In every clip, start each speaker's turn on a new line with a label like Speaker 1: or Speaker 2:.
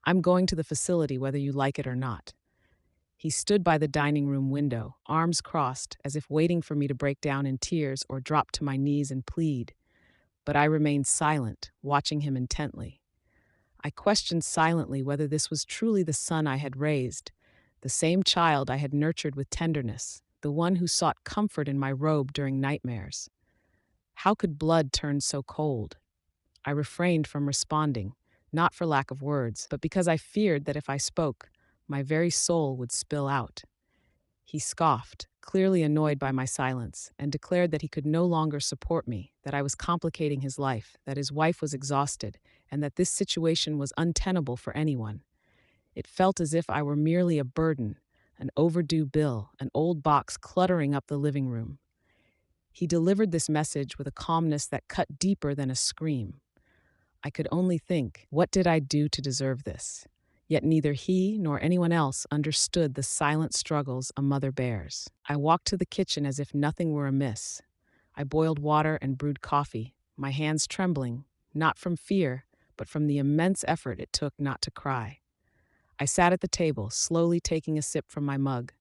Speaker 1: I'm going to the facility whether you like it or not." He stood by the dining room window, arms crossed, as if waiting for me to break down in tears or drop to my knees and plead. But I remained silent, watching him intently. I questioned silently whether this was truly the son I had raised, the same child I had nurtured with tenderness, the one who sought comfort in my robe during nightmares. How could blood turn so cold? I refrained from responding, not for lack of words, but because I feared that if I spoke, my very soul would spill out. He scoffed, clearly annoyed by my silence, and declared that he could no longer support me, that I was complicating his life, that his wife was exhausted, and that this situation was untenable for anyone. It felt as if I were merely a burden, an overdue bill, an old box cluttering up the living room. He delivered this message with a calmness that cut deeper than a scream. I could only think, what did I do to deserve this? Yet neither he nor anyone else understood the silent struggles a mother bears. I walked to the kitchen as if nothing were amiss. I boiled water and brewed coffee, my hands trembling, not from fear, but from the immense effort it took not to cry. I sat at the table, slowly taking a sip from my mug.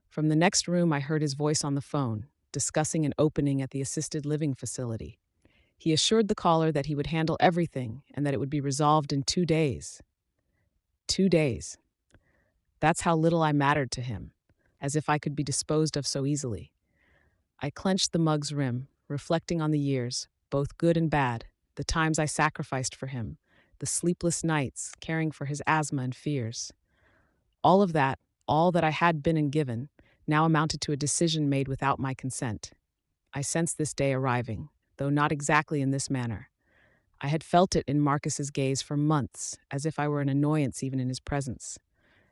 Speaker 1: From the next room, I heard his voice on the phone, discussing an opening at the assisted living facility. He assured the caller that he would handle everything and that it would be resolved in 2 days. 2 days. That's how little I mattered to him, as if I could be disposed of so easily. I clenched the mug's rim, reflecting on the years, both good and bad, the times I sacrificed for him, the sleepless nights caring for his asthma and fears. All of that, all that I had been and given, now amounted to a decision made without my consent. I sensed this day arriving, though not exactly in this manner. I had felt it in Marcus's gaze for months, as if I were an annoyance even in his presence.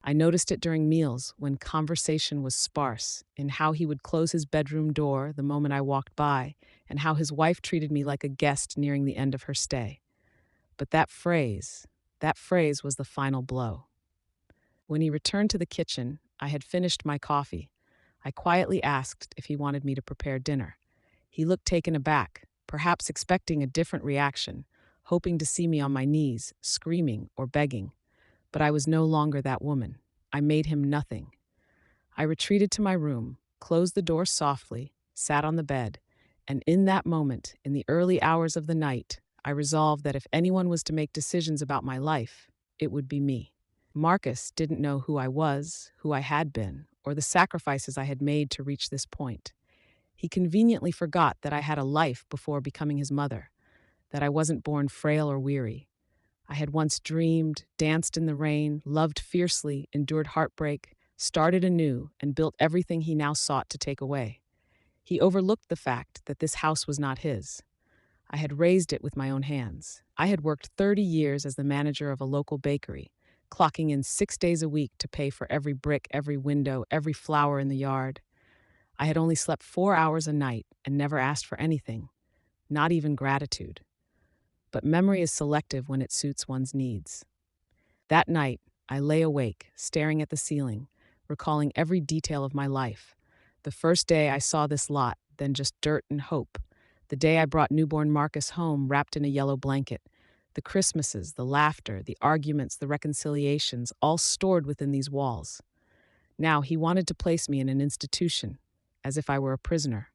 Speaker 1: I noticed it during meals, when conversation was sparse, in how he would close his bedroom door the moment I walked by, and how his wife treated me like a guest nearing the end of her stay. But that phrase was the final blow. When he returned to the kitchen, I had finished my coffee. I quietly asked if he wanted me to prepare dinner. He looked taken aback, perhaps expecting a different reaction, hoping to see me on my knees, screaming or begging. But I was no longer that woman. I made him nothing. I retreated to my room, closed the door softly, sat on the bed, and in that moment, in the early hours of the night, I resolved that if anyone was to make decisions about my life, it would be me. Marcus didn't know who I was, who I had been, or the sacrifices I had made to reach this point. He conveniently forgot that I had a life before becoming his mother, that I wasn't born frail or weary. I had once dreamed, danced in the rain, loved fiercely, endured heartbreak, started anew, and built everything he now sought to take away. He overlooked the fact that this house was not his. I had raised it with my own hands. I had worked 30 years as the manager of a local bakery, clocking in 6 days a week to pay for every brick, every window, every flower in the yard. I had only slept 4 hours a night and never asked for anything, not even gratitude. But memory is selective when it suits one's needs. That night, I lay awake, staring at the ceiling, recalling every detail of my life. The first day I saw this lot, then just dirt and hope. The day I brought newborn Marcus home wrapped in a yellow blanket. The Christmases, the laughter, the arguments, the reconciliations, all stored within these walls. Now he wanted to place me in an institution, as if I were a prisoner.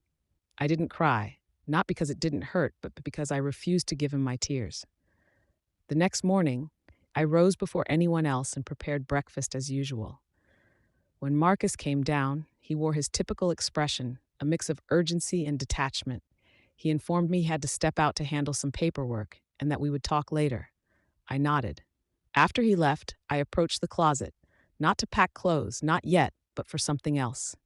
Speaker 1: I didn't cry, not because it didn't hurt, but because I refused to give him my tears. The next morning, I rose before anyone else and prepared breakfast as usual. When Marcus came down, he wore his typical expression, a mix of urgency and detachment. He informed me he had to step out to handle some paperwork and that we would talk later. I nodded. After he left, I approached the closet, not to pack clothes, not yet, but for something else.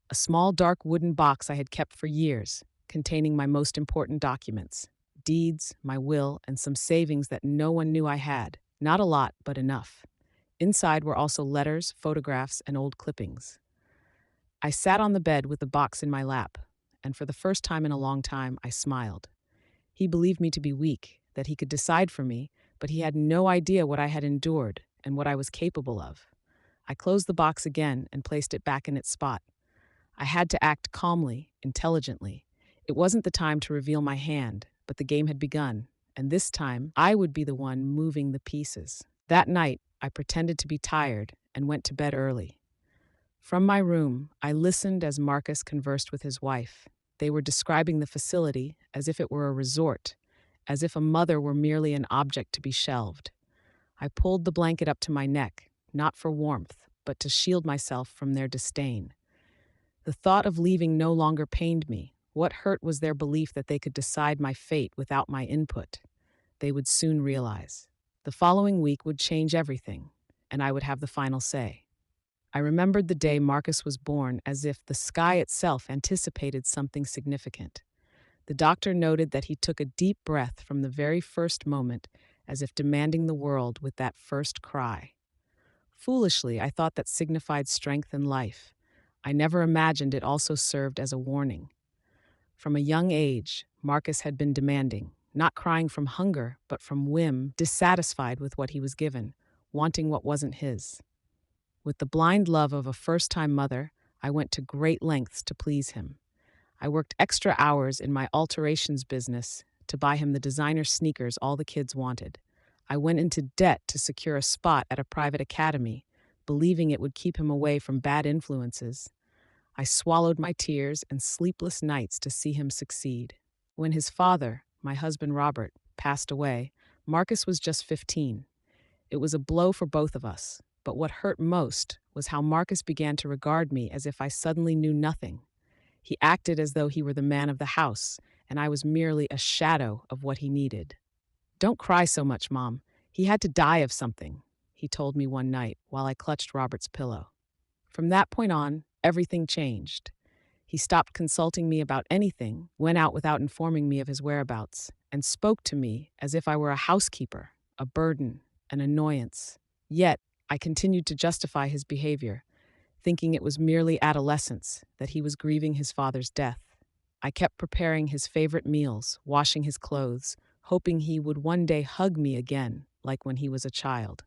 Speaker 1: A small dark wooden box I had kept for years, containing my most important documents, deeds, my will, and some savings that no one knew I had. Not a lot, but enough. Inside were also letters, photographs, and old clippings. I sat on the bed with the box in my lap, and for the first time in a long time, I smiled. He believed me to be weak, that he could decide for me, but he had no idea what I had endured and what I was capable of. I closed the box again and placed it back in its spot. I had to act calmly, intelligently. It wasn't the time to reveal my hand, but the game had begun, and this time I would be the one moving the pieces. That night, I pretended to be tired and went to bed early. From my room, I listened as Marcus conversed with his wife. They were describing the facility as if it were a resort, as if a mother were merely an object to be shelved. I pulled the blanket up to my neck, not for warmth, but to shield myself from their disdain. The thought of leaving no longer pained me. What hurt was their belief that they could decide my fate without my input. They would soon realize. The following week would change everything, and I would have the final say. I remembered the day Marcus was born as if the sky itself anticipated something significant. The doctor noted that he took a deep breath from the very first moment, as if demanding the world with that first cry. Foolishly, I thought that signified strength and life. I never imagined it also served as a warning. From a young age, Marcus had been demanding, not crying from hunger, but from whim, dissatisfied with what he was given, wanting what wasn't his. With the blind love of a first-time mother, I went to great lengths to please him. I worked extra hours in my alterations business to buy him the designer sneakers all the kids wanted. I went into debt to secure a spot at a private academy, believing it would keep him away from bad influences. I swallowed my tears and sleepless nights to see him succeed. When his father, my husband Robert, passed away, Marcus was just 15. It was a blow for both of us, but what hurt most was how Marcus began to regard me as if I suddenly knew nothing. He acted as though he were the man of the house, and I was merely a shadow of what he needed. "Don't cry so much, Mom. He had to die of something," he told me one night while I clutched Robert's pillow. From that point on, everything changed. He stopped consulting me about anything, went out without informing me of his whereabouts, and spoke to me as if I were a housekeeper, a burden, an annoyance. Yet, I continued to justify his behavior, thinking it was merely adolescence, that he was grieving his father's death. I kept preparing his favorite meals, washing his clothes, hoping he would one day hug me again, like when he was a child.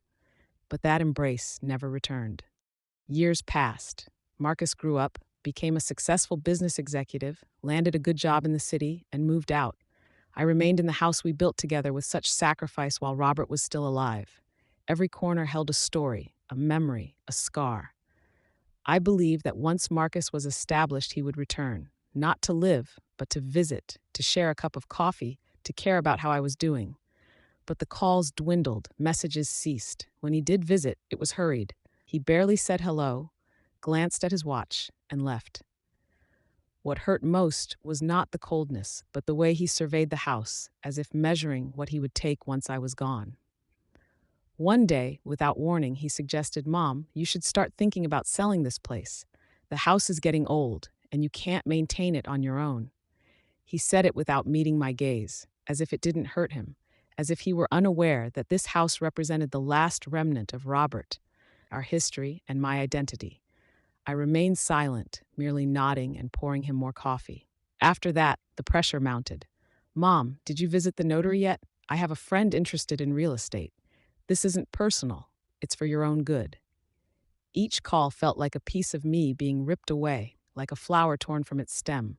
Speaker 1: But that embrace never returned. Years passed. Marcus grew up, became a successful business executive, landed a good job in the city, and moved out. I remained in the house we built together with such sacrifice while Robert was still alive. Every corner held a story, a memory, a scar. I believed that once Marcus was established, he would return, not to live, but to visit, to share a cup of coffee, to care about how I was doing. But the calls dwindled, messages ceased. When he did visit, it was hurried. He barely said hello, glanced at his watch, and left. What hurt most was not the coldness, but the way he surveyed the house, as if measuring what he would take once I was gone. One day, without warning, he suggested, "Mom, you should start thinking about selling this place. The house is getting old, and you can't maintain it on your own." He said it without meeting my gaze, as if it didn't hurt him, as if he were unaware that this house represented the last remnant of Robert, our history, and my identity. I remained silent, merely nodding and pouring him more coffee. After that, the pressure mounted. "Mom, did you visit the notary yet? I have a friend interested in real estate. This isn't personal. It's for your own good." Each call felt like a piece of me being ripped away, like a flower torn from its stem.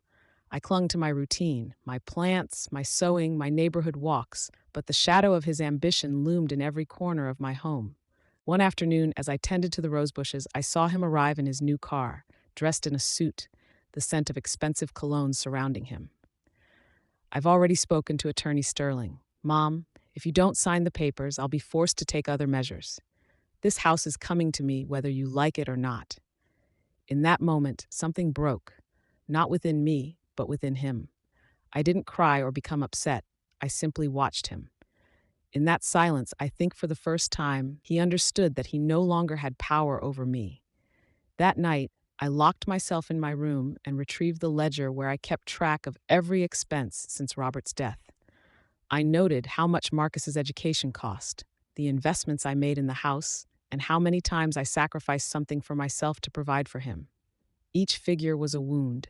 Speaker 1: I clung to my routine, my plants, my sewing, my neighborhood walks, but the shadow of his ambition loomed in every corner of my home. One afternoon, as I tended to the rose bushes, I saw him arrive in his new car, dressed in a suit, the scent of expensive cologne surrounding him. "I've already spoken to Attorney Sterling. Mom, if you don't sign the papers, I'll be forced to take other measures. This house is coming to me whether you like it or not." In that moment, something broke, not within me, but within him. I didn't cry or become upset. I simply watched him. In that silence, I think for the first time, he understood that he no longer had power over me. That night, I locked myself in my room and retrieved the ledger where I kept track of every expense since Robert's death. I noted how much Marcus's education cost, the investments I made in the house, and how many times I sacrificed something for myself to provide for him. Each figure was a wound.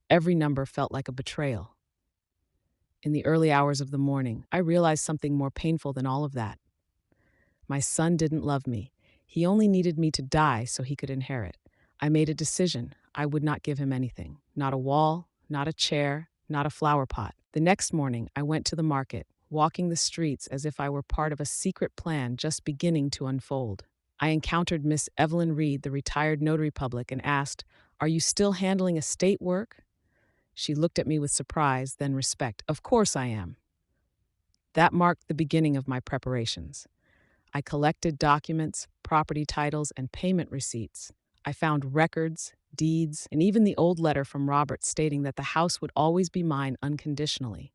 Speaker 1: Every number felt like a betrayal. In the early hours of the morning, I realized something more painful than all of that. My son didn't love me. He only needed me to die so he could inherit. I made a decision. I would not give him anything. Not a wall, not a chair, not a flower pot. The next morning, I went to the market, walking the streets as if I were part of a secret plan just beginning to unfold. I encountered Miss Evelyn Reed, the retired notary public, and asked, "Are you still handling estate work?" She looked at me with surprise, then respect. "Of course I am." That marked the beginning of my preparations. I collected documents, property titles, and payment receipts. I found records, deeds, and even the old letter from Robert stating that the house would always be mine unconditionally.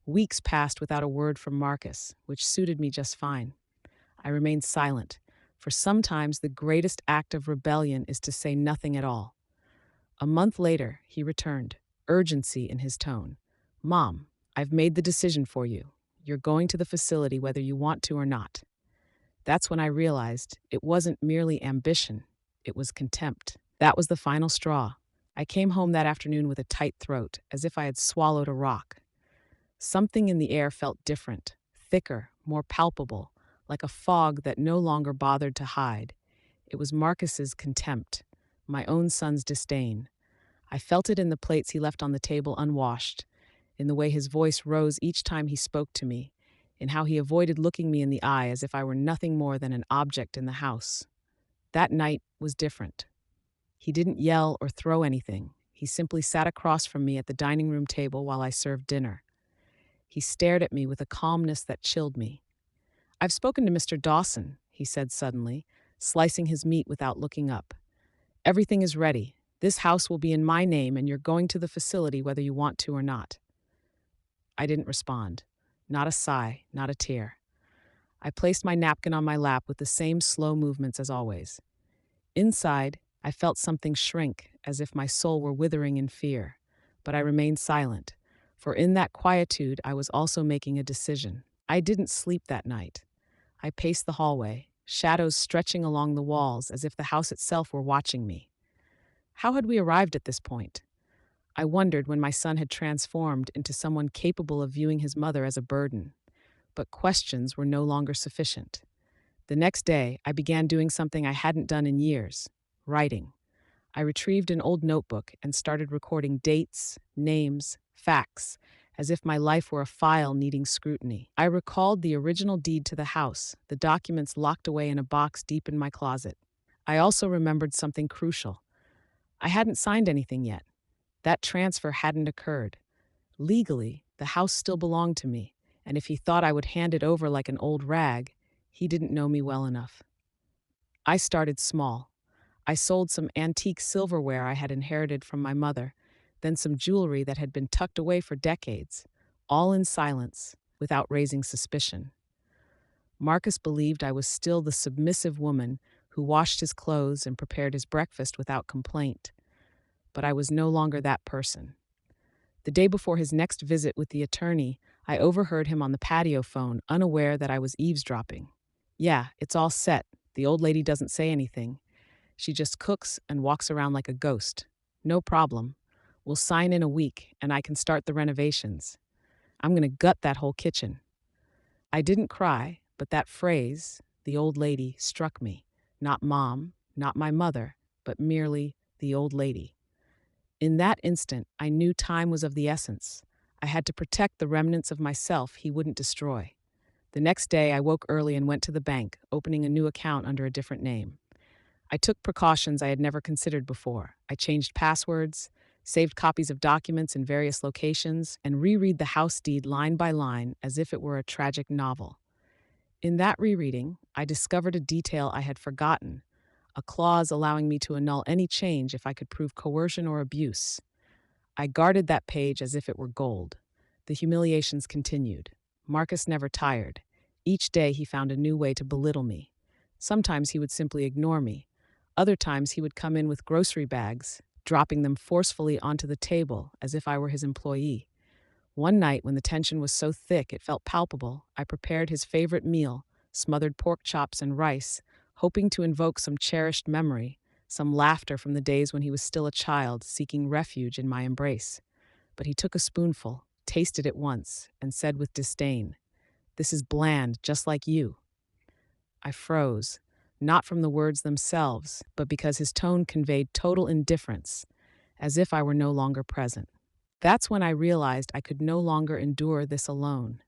Speaker 1: Weeks passed without a word from Marcus, which suited me just fine. I remained silent, for sometimes the greatest act of rebellion is to say nothing at all. A month later, he returned, urgency in his tone. "Mom, I've made the decision for you. You're going to the facility whether you want to or not." That's when I realized it wasn't merely ambition, it was contempt. That was the final straw. I came home that afternoon with a tight throat, as if I had swallowed a rock. Something in the air felt different, thicker, more palpable, like a fog that no longer bothered to hide. It was Marcus's contempt, my own son's disdain. I felt it in the plates he left on the table unwashed, in the way his voice rose each time he spoke to me, in how he avoided looking me in the eye as if I were nothing more than an object in the house. That night was different. He didn't yell or throw anything. He simply sat across from me at the dining room table while I served dinner. He stared at me with a calmness that chilled me. "I've spoken to Mr. Dawson," he said suddenly, slicing his meat without looking up. "Everything is ready. This house will be in my name and you're going to the facility whether you want to or not." I didn't respond. Not a sigh, not a tear. I placed my napkin on my lap with the same slow movements as always. Inside, I felt something shrink, as if my soul were withering in fear. But I remained silent, for in that quietude I was also making a decision. I didn't sleep that night. I paced the hallway, shadows stretching along the walls as if the house itself were watching me. How had we arrived at this point? I wondered when my son had transformed into someone capable of viewing his mother as a burden. But questions were no longer sufficient. The next day, I began doing something I hadn't done in years: writing. I retrieved an old notebook and started recording dates, names, facts, as if my life were a file needing scrutiny. I recalled the original deed to the house, the documents locked away in a box deep in my closet. I also remembered something crucial. I hadn't signed anything yet. That transfer hadn't occurred. Legally, the house still belonged to me, and if he thought I would hand it over like an old rag, he didn't know me well enough. I started small. I sold some antique silverware I had inherited from my mother, then some jewelry that had been tucked away for decades, all in silence, without raising suspicion. Marcus believed I was still the submissive woman who washed his clothes and prepared his breakfast without complaint. But I was no longer that person. The day before his next visit with the attorney, I overheard him on the patio phone, unaware that I was eavesdropping. "Yeah, it's all set. The old lady doesn't say anything. She just cooks and walks around like a ghost. No problem. We'll sign in a week, and I can start the renovations. I'm going to gut that whole kitchen." I didn't cry, but that phrase, the old lady, struck me. Not mom, not my mother, but merely the old lady. In that instant, I knew time was of the essence. I had to protect the remnants of myself he wouldn't destroy. The next day, I woke early and went to the bank, opening a new account under a different name. I took precautions I had never considered before. I changed passwords, saved copies of documents in various locations, and reread the house deed line by line as if it were a tragic novel. In that rereading, I discovered a detail I had forgotten, a clause allowing me to annul any change if I could prove coercion or abuse. I guarded that page as if it were gold. The humiliations continued. Marcus never tired. Each day he found a new way to belittle me. Sometimes he would simply ignore me. Other times he would come in with grocery bags, dropping them forcefully onto the table as if I were his employee. One night, when the tension was so thick it felt palpable, I prepared his favorite meal, smothered pork chops and rice, hoping to invoke some cherished memory, some laughter from the days when he was still a child seeking refuge in my embrace. But he took a spoonful, tasted it once, and said with disdain, "This is bland, just like you." I froze, not from the words themselves, but because his tone conveyed total indifference, as if I were no longer present. That's when I realized I could no longer endure this alone.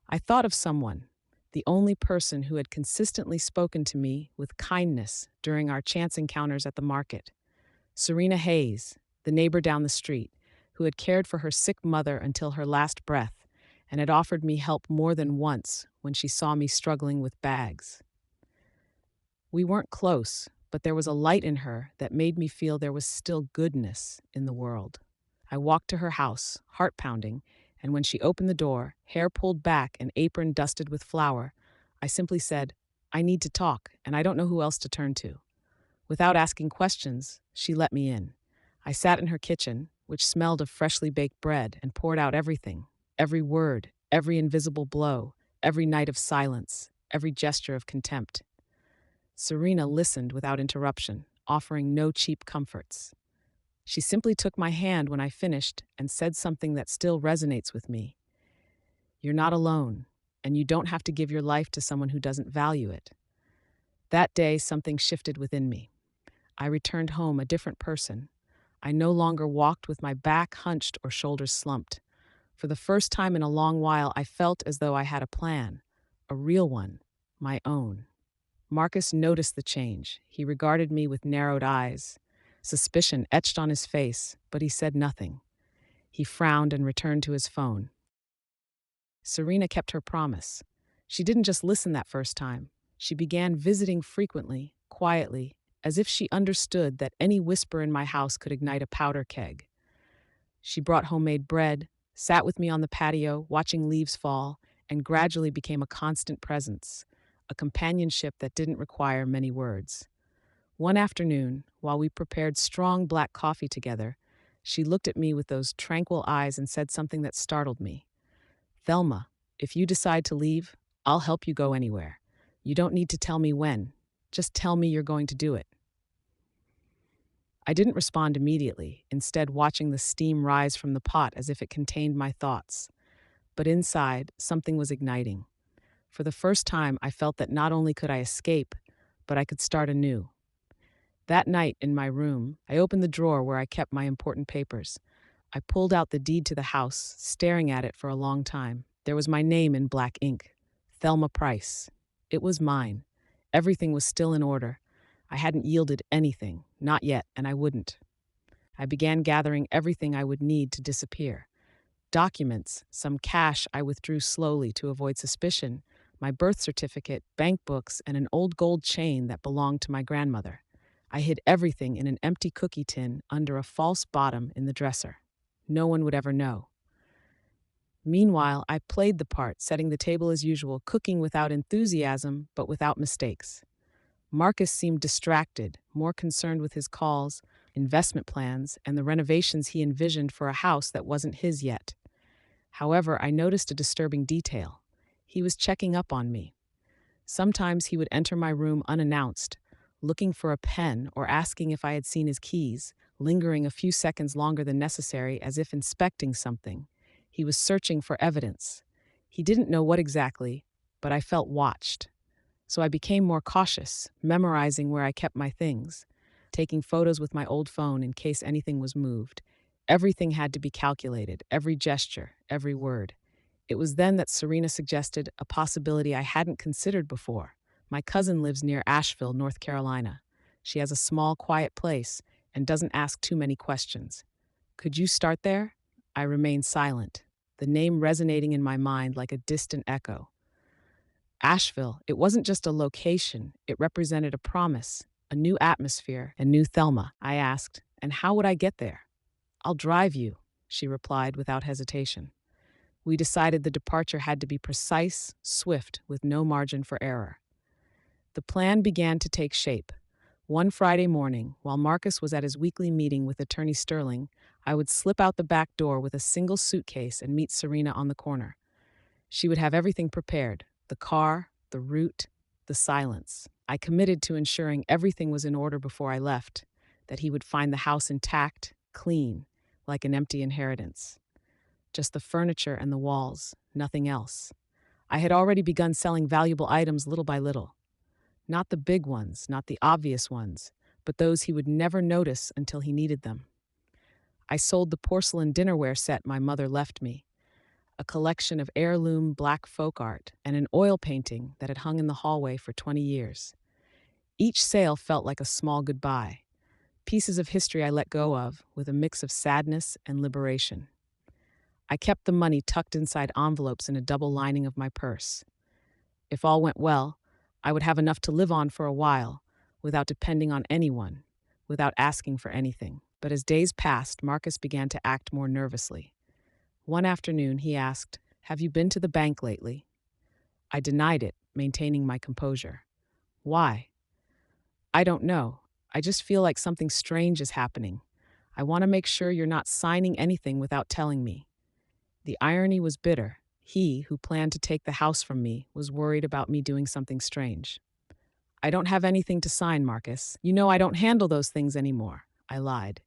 Speaker 1: I thought of someone, the only person who had consistently spoken to me with kindness during our chance encounters at the market. Serena Hayes, the neighbor down the street, who had cared for her sick mother until her last breath and had offered me help more than once when she saw me struggling with bags. We weren't close, but there was a light in her that made me feel there was still goodness in the world. I walked to her house, heart pounding, and when she opened the door, hair pulled back and apron dusted with flour, I simply said, "I need to talk, and I don't know who else to turn to." Without asking questions, she let me in. I sat in her kitchen, which smelled of freshly baked bread, and poured out everything, every word, every invisible blow, every night of silence, every gesture of contempt. Serena listened without interruption, offering no cheap comforts. She simply took my hand when I finished and said something that still resonates with me. "You're not alone, and you don't have to give your life to someone who doesn't value it." That day, something shifted within me. I returned home a different person. I no longer walked with my back hunched or shoulders slumped. For the first time in a long while, I felt as though I had a plan, a real one, my own. Marcus noticed the change. He regarded me with narrowed eyes, suspicion etched on his face, but he said nothing. He frowned and returned to his phone. Serena kept her promise. She didn't just listen that first time. She began visiting frequently, quietly, as if she understood that any whisper in my house could ignite a powder keg. She brought homemade bread, sat with me on the patio, watching leaves fall, and gradually became a constant presence, a companionship that didn't require many words. One afternoon, while we prepared strong black coffee together, she looked at me with those tranquil eyes and said something that startled me. "Thelma, if you decide to leave, I'll help you go anywhere. You don't need to tell me when. Just tell me you're going to do it." I didn't respond immediately, instead watching the steam rise from the pot as if it contained my thoughts. But inside, something was igniting. For the first time, I felt that not only could I escape, but I could start anew. That night, in my room, I opened the drawer where I kept my important papers. I pulled out the deed to the house, staring at it for a long time. There was my name in black ink, Thelma Price. It was mine. Everything was still in order. I hadn't yielded anything, not yet, and I wouldn't. I began gathering everything I would need to disappear. Documents, some cash I withdrew slowly to avoid suspicion, my birth certificate, bank books, and an old gold chain that belonged to my grandmother. I hid everything in an empty cookie tin under a false bottom in the dresser. No one would ever know. Meanwhile, I played the part, setting the table as usual, cooking without enthusiasm, but without mistakes. Marcus seemed distracted, more concerned with his calls, investment plans, and the renovations he envisioned for a house that wasn't his yet. However, I noticed a disturbing detail. He was checking up on me. Sometimes he would enter my room unannounced, looking for a pen or asking if I had seen his keys, lingering a few seconds longer than necessary as if inspecting something. He was searching for evidence. He didn't know what exactly, but I felt watched. So I became more cautious, memorizing where I kept my things, taking photos with my old phone in case anything was moved. Everything had to be calculated, every gesture, every word. It was then that Serena suggested a possibility I hadn't considered before. My cousin lives near Asheville, North Carolina. She has a small, quiet place and doesn't ask too many questions. Could you start there? I remained silent, the name resonating in my mind like a distant echo. Asheville, it wasn't just a location, it represented a promise, a new atmosphere, a new Thelma. I asked, "And how would I get there?" "I'll drive you," she replied without hesitation. We decided the departure had to be precise, swift, with no margin for error. The plan began to take shape. One Friday morning, while Marcus was at his weekly meeting with Attorney Sterling, I would slip out the back door with a single suitcase and meet Serena on the corner. She would have everything prepared: the car, the route, the silence. I committed to ensuring everything was in order before I left, that he would find the house intact, clean, like an empty inheritance. Just the furniture and the walls, nothing else. I had already begun selling valuable items little by little. Not the big ones, not the obvious ones, but those he would never notice until he needed them. I sold the porcelain dinnerware set my mother left me, a collection of heirloom black folk art, and an oil painting that had hung in the hallway for 20 years. Each sale felt like a small goodbye, pieces of history I let go of with a mix of sadness and liberation. I kept the money tucked inside envelopes in a double lining of my purse. If all went well, I would have enough to live on for a while, without depending on anyone, without asking for anything. But as days passed, Marcus began to act more nervously. One afternoon, he asked, "Have you been to the bank lately?" I denied it, maintaining my composure. "Why?" "I don't know. I just feel like something strange is happening. I want to make sure you're not signing anything without telling me." The irony was bitter. He, who planned to take the house from me, was worried about me doing something strange. "I don't have anything to sign, Marcus. You know I don't handle those things anymore," I lied.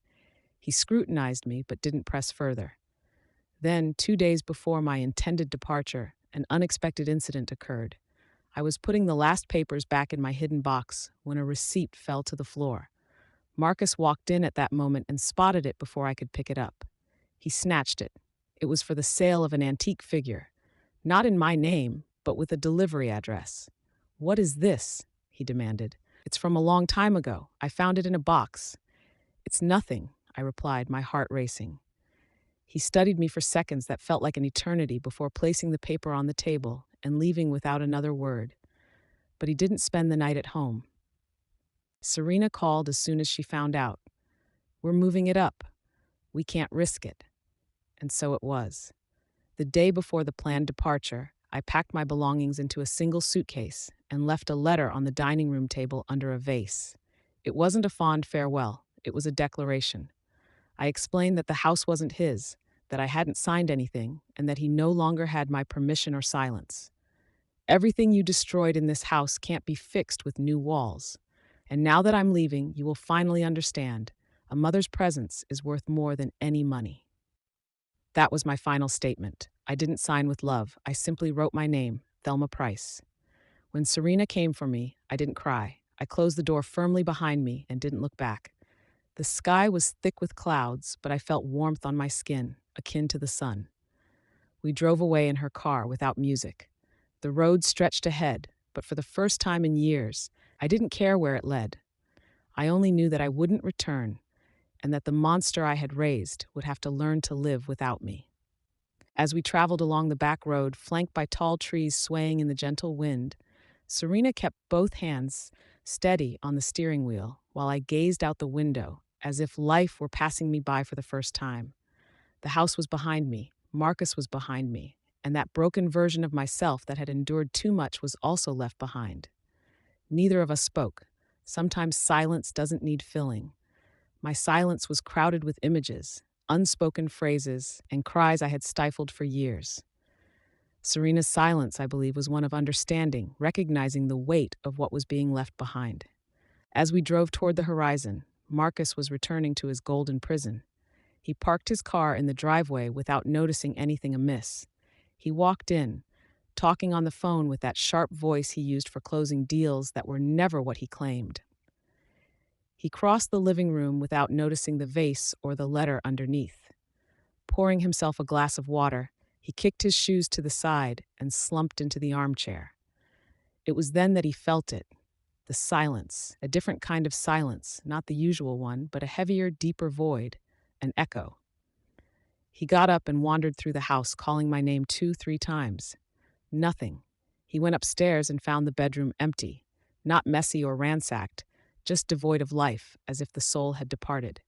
Speaker 1: He scrutinized me but didn't press further. Then, 2 days before my intended departure, an unexpected incident occurred. I was putting the last papers back in my hidden box when a receipt fell to the floor. Marcus walked in at that moment and spotted it before I could pick it up. He snatched it. It was for the sale of an antique figure. Not in my name, but with a delivery address. "What is this?" he demanded. "It's from a long time ago. I found it in a box." "It's nothing," I replied, my heart racing. He studied me for seconds that felt like an eternity before placing the paper on the table and leaving without another word. But he didn't spend the night at home. Serena called as soon as she found out. "We're moving it up. We can't risk it." And so it was. The day before the planned departure, I packed my belongings into a single suitcase and left a letter on the dining room table under a vase. It wasn't a fond farewell, it was a declaration. I explained that the house wasn't his, that I hadn't signed anything, and that he no longer had my permission or silence. "Everything you destroyed in this house can't be fixed with new walls. And now that I'm leaving, you will finally understand. A mother's presence is worth more than any money." That was my final statement. I didn't sign with love. I simply wrote my name, Thelma Price. When Serena came for me, I didn't cry. I closed the door firmly behind me and didn't look back. The sky was thick with clouds, but I felt warmth on my skin, akin to the sun. We drove away in her car without music. The road stretched ahead, but for the first time in years, I didn't care where it led. I only knew that I wouldn't return, and that the monster I had raised would have to learn to live without me. As we traveled along the back road, flanked by tall trees swaying in the gentle wind, Serena kept both hands steady on the steering wheel while I gazed out the window as if life were passing me by for the first time. The house was behind me, Marcus was behind me, and that broken version of myself that had endured too much was also left behind. Neither of us spoke. Sometimes silence doesn't need filling. My silence was crowded with images, unspoken phrases, and cries I had stifled for years. Serena's silence, I believe, was one of understanding, recognizing the weight of what was being left behind. As we drove toward the horizon, Marcus was returning to his golden prison. He parked his car in the driveway without noticing anything amiss. He walked in, talking on the phone with that sharp voice he used for closing deals that were never what he claimed. He crossed the living room without noticing the vase or the letter underneath. Pouring himself a glass of water, he kicked his shoes to the side and slumped into the armchair. It was then that he felt it, the silence, a different kind of silence, not the usual one, but a heavier, deeper void, an echo. He got up and wandered through the house, calling my name 2-3 times. Nothing. He went upstairs and found the bedroom empty, not messy or ransacked, just devoid of life, as if the soul had departed.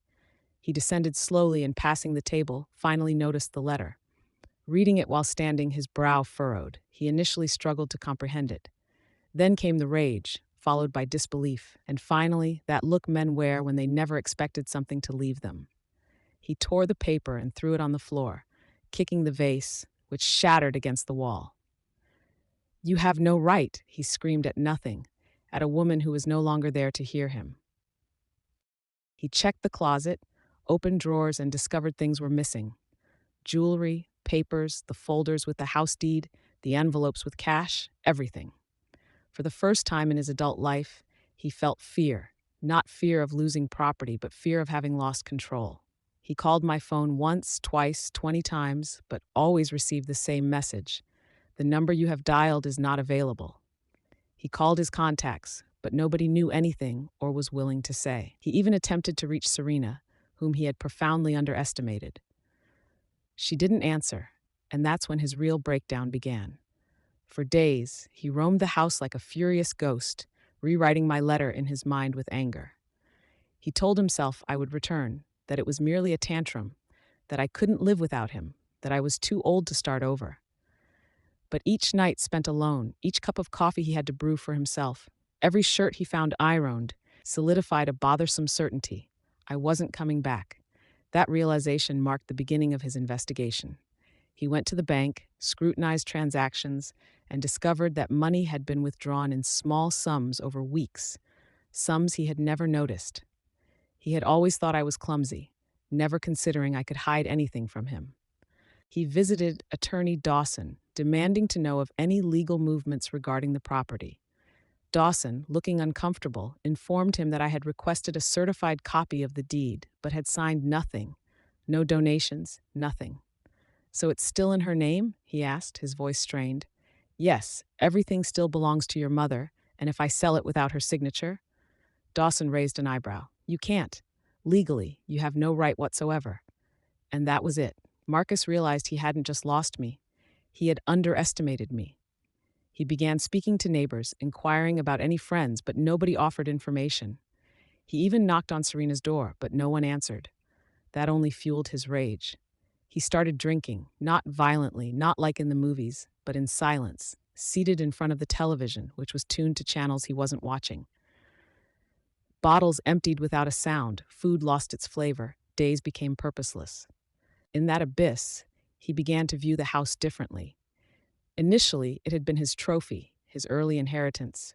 Speaker 1: He descended slowly and, passing the table, finally noticed the letter. Reading it while standing, his brow furrowed. He initially struggled to comprehend it. Then came the rage, followed by disbelief, and finally, that look men wear when they never expected something to leave them. He tore the paper and threw it on the floor, kicking the vase, which shattered against the wall. "You have no right," he screamed at nothing, at a woman who was no longer there to hear him. He checked the closet, opened drawers, and discovered things were missing. Jewelry, papers, the folders with the house deed, the envelopes with cash, everything. For the first time in his adult life, he felt fear, not fear of losing property, but fear of having lost control. He called my phone once, twice, 20 times, but always received the same message. The number you have dialed is not available. He called his contacts, but nobody knew anything or was willing to say. He even attempted to reach Serena, whom he had profoundly underestimated. She didn't answer, and that's when his real breakdown began. For days, he roamed the house like a furious ghost, rewriting my letter in his mind with anger. He told himself I would return, that it was merely a tantrum, that I couldn't live without him, that I was too old to start over. But each night spent alone, each cup of coffee he had to brew for himself, every shirt he found ironed, solidified a bothersome certainty. I wasn't coming back. That realization marked the beginning of his investigation. He went to the bank, scrutinized transactions, and discovered that money had been withdrawn in small sums over weeks, sums he had never noticed. He had always thought I was clumsy, never considering I could hide anything from him. He visited Attorney Dawson, demanding to know of any legal movements regarding the property. Dawson, looking uncomfortable, informed him that I had requested a certified copy of the deed, but had signed nothing. No donations, nothing. "So it's still in her name?" he asked, his voice strained. "Yes, everything still belongs to your mother, and if I sell it without her signature?" Dawson raised an eyebrow. "You can't. Legally, you have no right whatsoever." And that was it. Marcus realized he hadn't just lost me. He had underestimated me. He began speaking to neighbors, inquiring about any friends, but nobody offered information. He even knocked on Serena's door, but no one answered. That only fueled his rage. He started drinking, not violently, not like in the movies, but in silence, seated in front of the television, which was tuned to channels he wasn't watching. Bottles emptied without a sound, food lost its flavor, days became purposeless. In that abyss, he began to view the house differently. Initially, it had been his trophy, his early inheritance,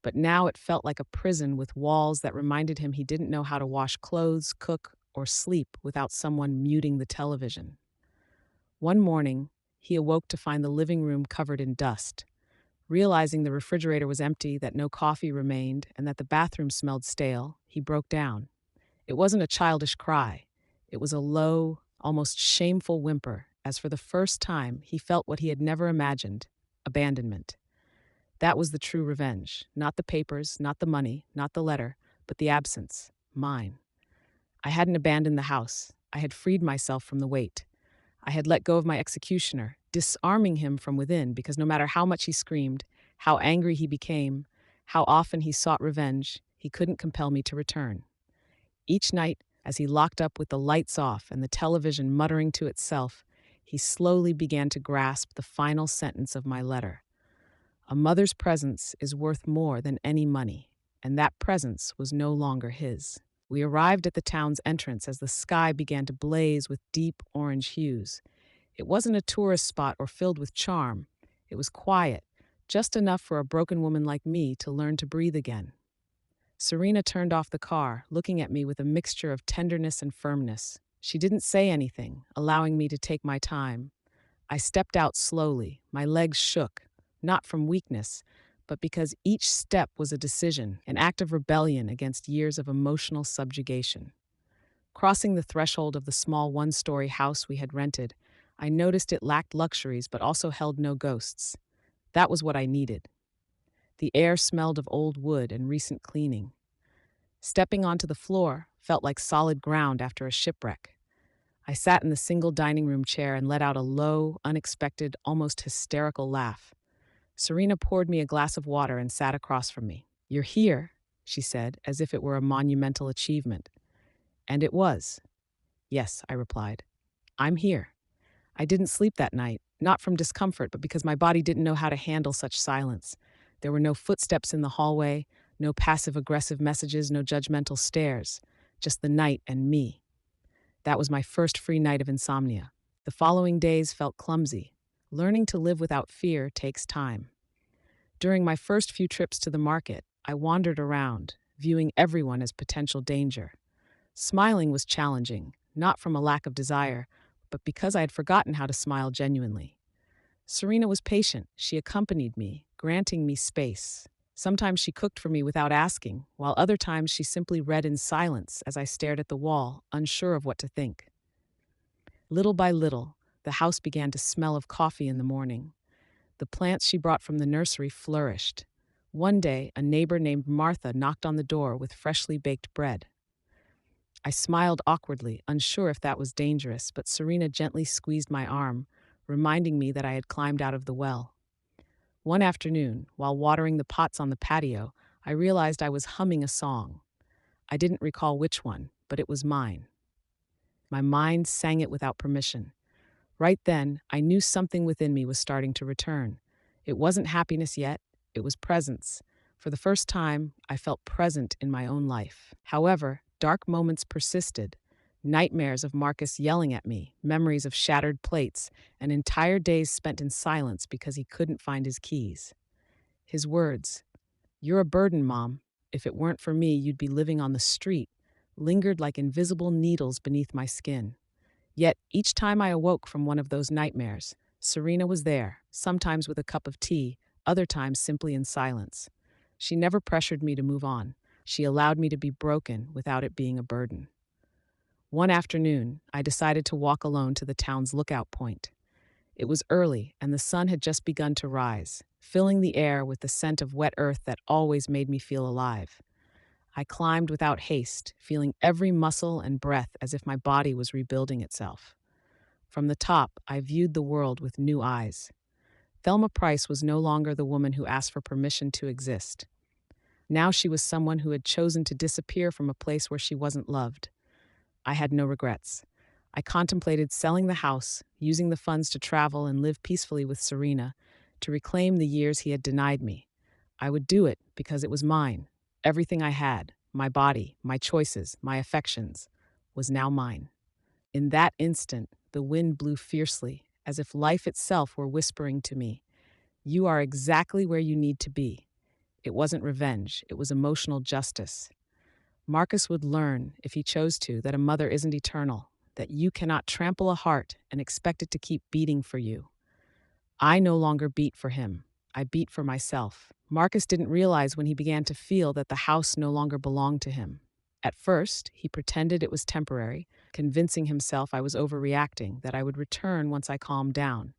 Speaker 1: but now it felt like a prison with walls that reminded him he didn't know how to wash clothes, cook, or sleep without someone muting the television. One morning, he awoke to find the living room covered in dust. Realizing the refrigerator was empty, that no coffee remained, and that the bathroom smelled stale, he broke down. It wasn't a childish cry. It was a low, almost shameful whimper, as for the first time he felt what he had never imagined: abandonment. That was the true revenge. Not the papers, not the money, not the letter, but the absence. Mine. I hadn't abandoned the house. I had freed myself from the weight. I had let go of my executioner, disarming him from within, because no matter how much he screamed, how angry he became, how often he sought revenge, he couldn't compel me to return. Each night, as he locked up with the lights off and the television muttering to itself, he slowly began to grasp the final sentence of my letter. A mother's presence is worth more than any money, and that presence was no longer his. We arrived at the town's entrance as the sky began to blaze with deep orange hues. It wasn't a tourist spot or filled with charm. It was quiet, just enough for a broken woman like me to learn to breathe again. Serena turned off the car, looking at me with a mixture of tenderness and firmness. She didn't say anything, allowing me to take my time. I stepped out slowly. My legs shook, not from weakness, but because each step was a decision, an act of rebellion against years of emotional subjugation. Crossing the threshold of the small one-story house we had rented, I noticed it lacked luxuries but also held no ghosts. That was what I needed. The air smelled of old wood and recent cleaning. Stepping onto the floor felt like solid ground after a shipwreck. I sat in the single dining room chair and let out a low, unexpected, almost hysterical laugh. Serena poured me a glass of water and sat across from me. "You're here," she said, as if it were a monumental achievement. And it was. "Yes," I replied. "I'm here." I didn't sleep that night, not from discomfort, but because my body didn't know how to handle such silence. There were no footsteps in the hallway, no passive-aggressive messages, no judgmental stares, just the night and me. That was my first free night of insomnia. The following days felt clumsy. Learning to live without fear takes time. During my first few trips to the market, I wandered around, viewing everyone as potential danger. Smiling was challenging, not from a lack of desire, but because I had forgotten how to smile genuinely. Serena was patient. She accompanied me, granting me space. Sometimes she cooked for me without asking, while other times she simply read in silence as I stared at the wall, unsure of what to think. Little by little, the house began to smell of coffee in the morning. The plants she brought from the nursery flourished. One day, a neighbor named Martha knocked on the door with freshly baked bread. I smiled awkwardly, unsure if that was dangerous, but Serena gently squeezed my arm, reminding me that I had climbed out of the well. One afternoon, while watering the pots on the patio, I realized I was humming a song. I didn't recall which one, but it was mine. My mind sang it without permission. Right then, I knew something within me was starting to return. It wasn't happiness yet, it was presence. For the first time, I felt present in my own life. However, dark moments persisted. Nightmares of Marcus yelling at me, memories of shattered plates, and entire days spent in silence because he couldn't find his keys. His words, "You're a burden, Mom. If it weren't for me, you'd be living on the street," lingered like invisible needles beneath my skin. Yet, each time I awoke from one of those nightmares, Serena was there, sometimes with a cup of tea, other times simply in silence. She never pressured me to move on. She allowed me to be broken without it being a burden. One afternoon, I decided to walk alone to the town's lookout point. It was early, and the sun had just begun to rise, filling the air with the scent of wet earth that always made me feel alive. I climbed without haste, feeling every muscle and breath as if my body was rebuilding itself. From the top, I viewed the world with new eyes. Thelma Price was no longer the woman who asked for permission to exist. Now she was someone who had chosen to disappear from a place where she wasn't loved. I had no regrets. I contemplated selling the house, using the funds to travel and live peacefully with Serena, to reclaim the years he had denied me. I would do it because it was mine. Everything I had, my body, my choices, my affections, was now mine. In that instant, the wind blew fiercely, as if life itself were whispering to me, "You are exactly where you need to be." It wasn't revenge, it was emotional justice. Marcus would learn, if he chose to, that a mother isn't eternal, that you cannot trample a heart and expect it to keep beating for you. I no longer beat for him. I beat for myself. Marcus didn't realize when he began to feel that the house no longer belonged to him. At first, he pretended it was temporary, convincing himself I was overreacting, that I would return once I calmed down.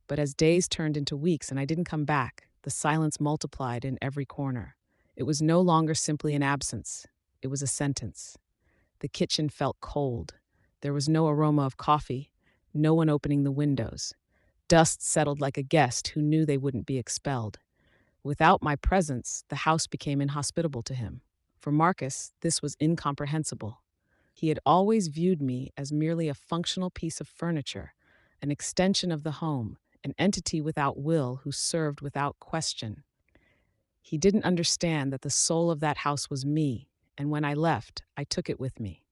Speaker 1: But as days turned into weeks and I didn't come back, the silence multiplied in every corner. It was no longer simply an absence. It was a sentence. The kitchen felt cold. There was no aroma of coffee, no one opening the windows. Dust settled like a guest who knew they wouldn't be expelled. Without my presence, the house became inhospitable to him. For Marcus, this was incomprehensible. He had always viewed me as merely a functional piece of furniture, an extension of the home, an entity without will who served without question. He didn't understand that the soul of that house was me, and when I left, I took it with me.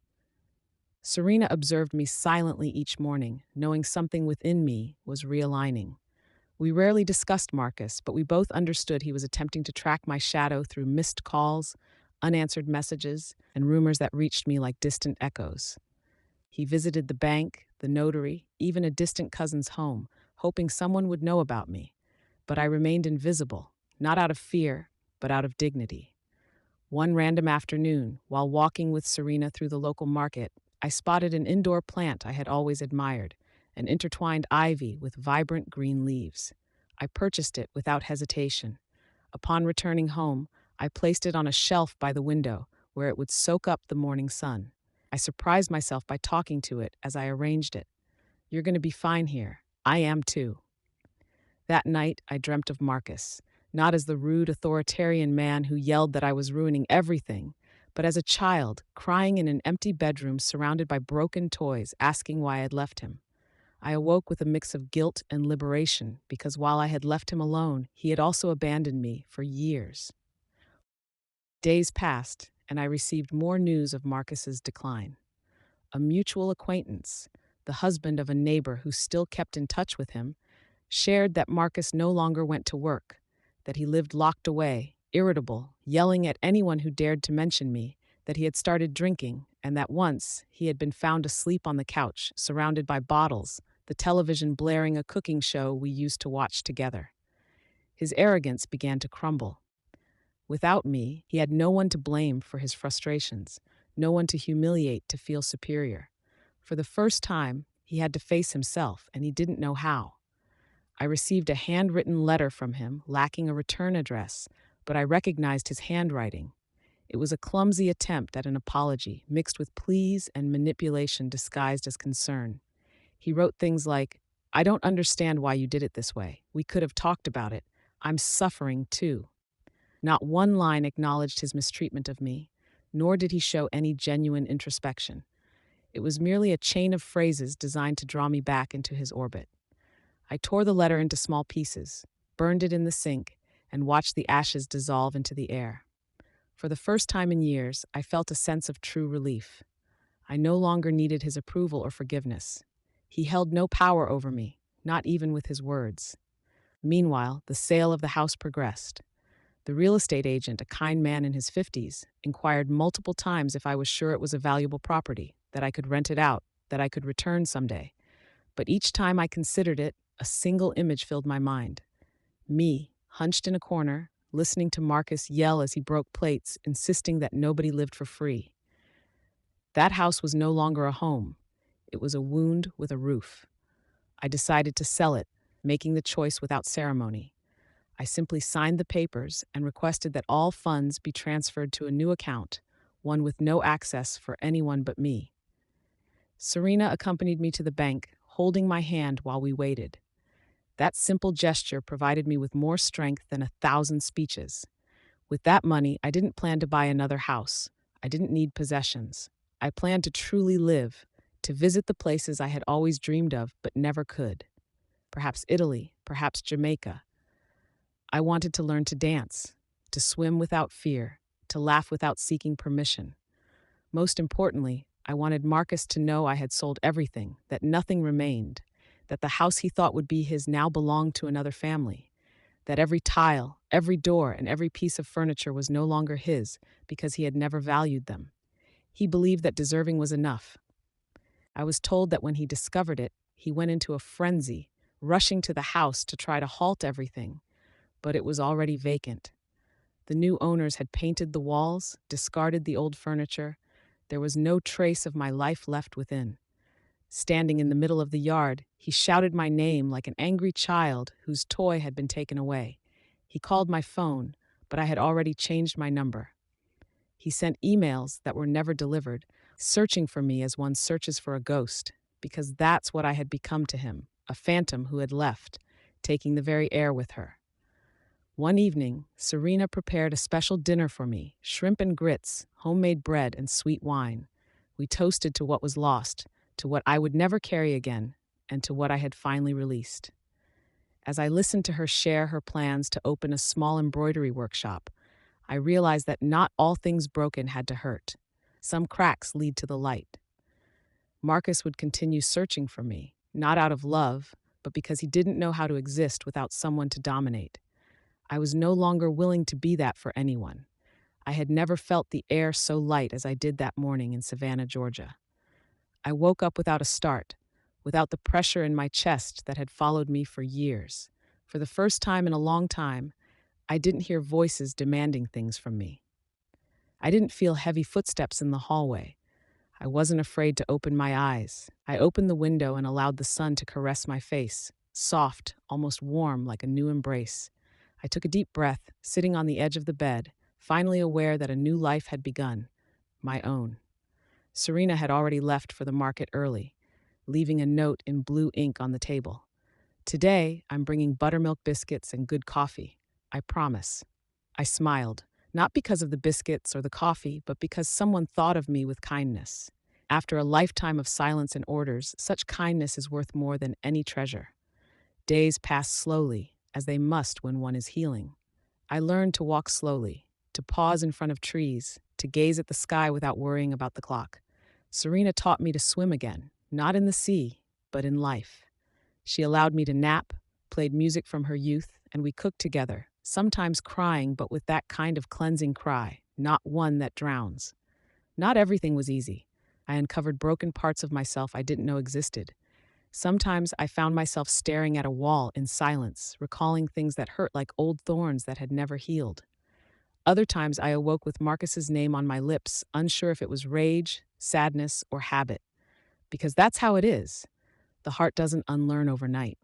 Speaker 1: Serena observed me silently each morning, knowing something within me was realigning. We rarely discussed Marcus, but we both understood he was attempting to track my shadow through missed calls, unanswered messages, and rumors that reached me like distant echoes. He visited the bank, the notary, even a distant cousin's home, hoping someone would know about me. But I remained invisible, not out of fear, but out of dignity. One random afternoon, while walking with Serena through the local market, I spotted an indoor plant I had always admired, an intertwined ivy with vibrant green leaves. I purchased it without hesitation. Upon returning home, I placed it on a shelf by the window where it would soak up the morning sun. I surprised myself by talking to it as I arranged it. "You're going to be fine here. I am too." That night, I dreamt of Marcus, not as the rude authoritarian man who yelled that I was ruining everything, but as a child, crying in an empty bedroom surrounded by broken toys, asking why I had left him. I awoke with a mix of guilt and liberation, because while I had left him alone, he had also abandoned me for years. Days passed, and I received more news of Marcus's decline. A mutual acquaintance, the husband of a neighbor who still kept in touch with him, shared that Marcus no longer went to work, that he lived locked away, irritable, yelling at anyone who dared to mention me, that he had started drinking, and that once he had been found asleep on the couch, surrounded by bottles, the television blaring a cooking show we used to watch together. His arrogance began to crumble. Without me, he had no one to blame for his frustrations, no one to humiliate to feel superior. For the first time, He had to face himself, and he didn't know how. I received a handwritten letter from him, lacking a return address, but I recognized his handwriting. It was a clumsy attempt at an apology, mixed with pleas and manipulation disguised as concern. He wrote things like, "I don't understand why you did it this way. We could have talked about it. I'm suffering too." Not one line acknowledged his mistreatment of me, nor did he show any genuine introspection. It was merely a chain of phrases designed to draw me back into his orbit. I tore the letter into small pieces, burned it in the sink, and watched the ashes dissolve into the air. For the first time in years, I felt a sense of true relief. I no longer needed his approval or forgiveness. He held no power over me, not even with his words. Meanwhile, the sale of the house progressed. The real estate agent, a kind man in his 50s, inquired multiple times if I was sure it was a valuable property, that I could rent it out, that I could return someday. But each time I considered it, a single image filled my mind. Me, hunched in a corner, listening to Marcus yell as he broke plates, insisting that nobody lived for free. That house was no longer a home. It was a wound with a roof. I decided to sell it, making the choice without ceremony. I simply signed the papers and requested that all funds be transferred to a new account, one with no access for anyone but me. Serena accompanied me to the bank, holding my hand while we waited. That simple gesture provided me with more strength than 1,000 speeches. With that money, I didn't plan to buy another house. I didn't need possessions. I planned to truly live, to visit the places I had always dreamed of but never could. Perhaps Italy, perhaps Jamaica. I wanted to learn to dance, to swim without fear, to laugh without seeking permission. Most importantly, I wanted Marcus to know I had sold everything, that nothing remained, that the house he thought would be his now belonged to another family, that every tile, every door, and every piece of furniture was no longer his because he had never valued them. He believed that deserving was enough. I was told that when he discovered it, he went into a frenzy, rushing to the house to try to halt everything, but it was already vacant. The new owners had painted the walls, discarded the old furniture. There was no trace of my life left within. Standing in the middle of the yard, he shouted my name like an angry child whose toy had been taken away. He called my phone, but I had already changed my number. He sent emails that were never delivered, searching for me as one searches for a ghost, because that's what I had become to him, a phantom who had left, taking the very air with her. One evening, Serena prepared a special dinner for me, shrimp and grits, homemade bread, and sweet wine. We toasted to what was lost, to what I would never carry again, and to what I had finally released. As I listened to her share her plans to open a small embroidery workshop, I realized that not all things broken had to hurt. Some cracks lead to the light. Marcus would continue searching for me, not out of love, but because he didn't know how to exist without someone to dominate. I was no longer willing to be that for anyone. I had never felt the air so light as I did that morning in Savannah, Georgia. I woke up without a start, without the pressure in my chest that had followed me for years. For the first time in a long time, I didn't hear voices demanding things from me. I didn't feel heavy footsteps in the hallway. I wasn't afraid to open my eyes. I opened the window and allowed the sun to caress my face, soft, almost warm like a new embrace. I took a deep breath, sitting on the edge of the bed, finally aware that a new life had begun, my own. Serena had already left for the market early, leaving a note in blue ink on the table. Today, I'm bringing buttermilk biscuits and good coffee. I promise. I smiled, not because of the biscuits or the coffee, but because someone thought of me with kindness. After a lifetime of silence and orders, such kindness is worth more than any treasure. Days passed slowly, as they must when one is healing. I learned to walk slowly, to pause in front of trees, to gaze at the sky without worrying about the clock. Serena taught me to swim again, not in the sea, but in life. She allowed me to nap, played music from her youth, and we cooked together, sometimes crying, but with that kind of cleansing cry, not one that drowns. Not everything was easy. I uncovered broken parts of myself I didn't know existed. Sometimes I found myself staring at a wall in silence, recalling things that hurt like old thorns that had never healed. Other times I awoke with Marcus's name on my lips, unsure if it was rage, sadness, or habit. Because that's how it is. The heart doesn't unlearn overnight.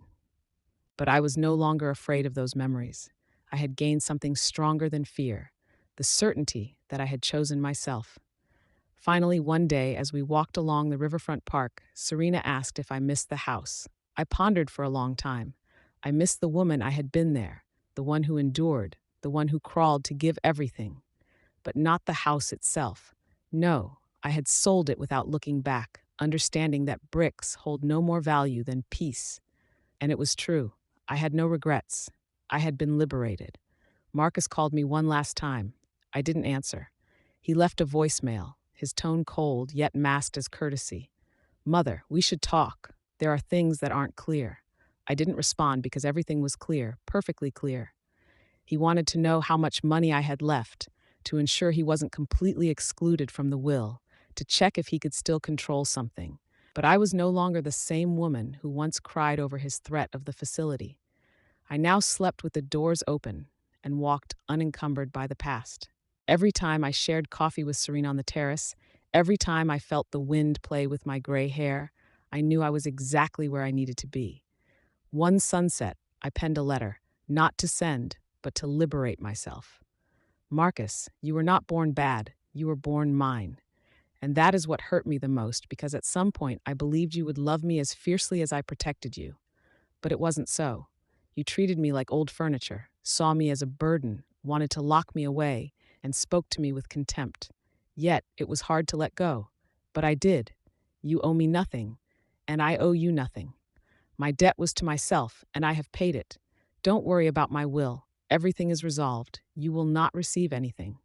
Speaker 1: But I was no longer afraid of those memories. I had gained something stronger than fear, the certainty that I had chosen myself. Finally, one day, as we walked along the riverfront park, Serena asked if I missed the house. I pondered for a long time. I missed the woman I had been there, the one who endured, the one who crawled to give everything. But not the house itself. No, I had sold it without looking back, understanding that bricks hold no more value than peace. And it was true. I had no regrets. I had been liberated. Marcus called me one last time. I didn't answer. He left a voicemail, his tone cold, yet masked as courtesy. "Mother, we should talk. There are things that aren't clear." I didn't respond because everything was clear, perfectly clear. He wanted to know how much money I had left, to ensure he wasn't completely excluded from the will, to check if he could still control something. But I was no longer the same woman who once cried over his threat of the facility. I now slept with the doors open and walked unencumbered by the past. Every time I shared coffee with Serena on the terrace, every time I felt the wind play with my gray hair, I knew I was exactly where I needed to be. One sunset, I penned a letter, not to send, but to liberate myself. "Marcus, you were not born bad, you were born mine. And that is what hurt me the most, because at some point I believed you would love me as fiercely as I protected you. But it wasn't so. You treated me like old furniture, saw me as a burden, wanted to lock me away, and spoke to me with contempt. Yet it was hard to let go. But I did. You owe me nothing, and I owe you nothing. My debt was to myself, and I have paid it. Don't worry about my will. Everything is resolved. You will not receive anything.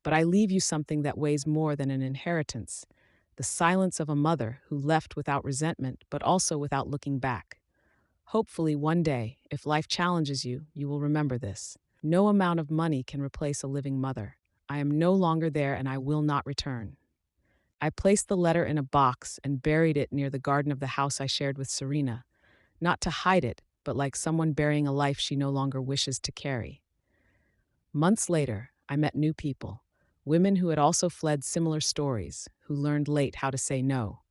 Speaker 1: But I leave you something that weighs more than an inheritance, the silence of a mother who left without resentment, but also without looking back. Hopefully, one day, if life challenges you, you will remember this. No amount of money can replace a living mother. I am no longer there, and I will not return." I placed the letter in a box and buried it near the garden of the house I shared with Serena, not to hide it, but like someone burying a life she no longer wishes to carry. Months later, I met new people, women who had also fled similar stories, who learned late how to say no.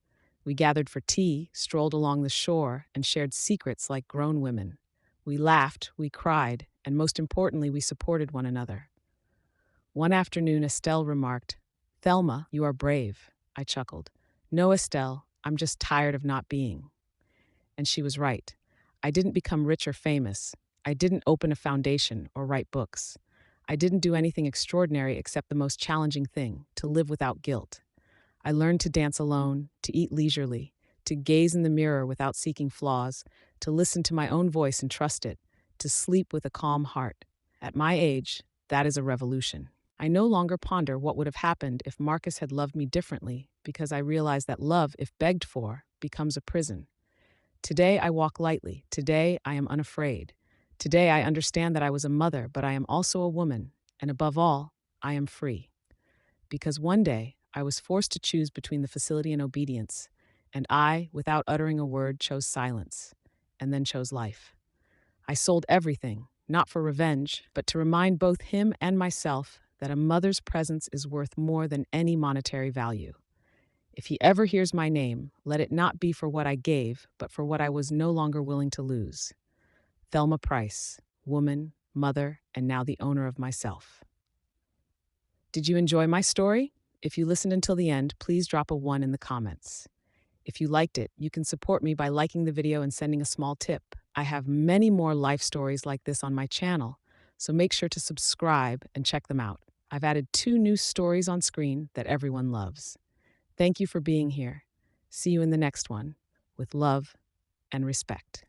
Speaker 1: We gathered for tea, strolled along the shore, and shared secrets like grown women. We laughed, we cried, and most importantly, we supported one another. One afternoon, Estelle remarked, "Thelma, you are brave." I chuckled. "No, Estelle, I'm just tired of not being." And she was right. I didn't become rich or famous. I didn't open a foundation or write books. I didn't do anything extraordinary except the most challenging thing, to live without guilt. I learned to dance alone, to eat leisurely, to gaze in the mirror without seeking flaws, to listen to my own voice and trust it, to sleep with a calm heart. At my age, that is a revolution. I no longer ponder what would have happened if Marcus had loved me differently, because I realize that love, if begged for, becomes a prison. Today I walk lightly. Today I am unafraid. Today I understand that I was a mother, but I am also a woman, and above all, I am free. Because one day I was forced to choose between the facility and obedience, and I, without uttering a word, chose silence, and then chose life. I sold everything, not for revenge, but to remind both him and myself that a mother's presence is worth more than any monetary value. If he ever hears my name, let it not be for what I gave, but for what I was no longer willing to lose. Thelma Price, woman, mother, and now the owner of myself. Did you enjoy my story? If you listened until the end, please drop a 1 in the comments. If you liked it, you can support me by liking the video and sending a small tip. I have many more life stories like this on my channel, so make sure to subscribe and check them out. I've added 2 new stories on screen that everyone loves. Thank you for being here. See you in the next one, with love and respect.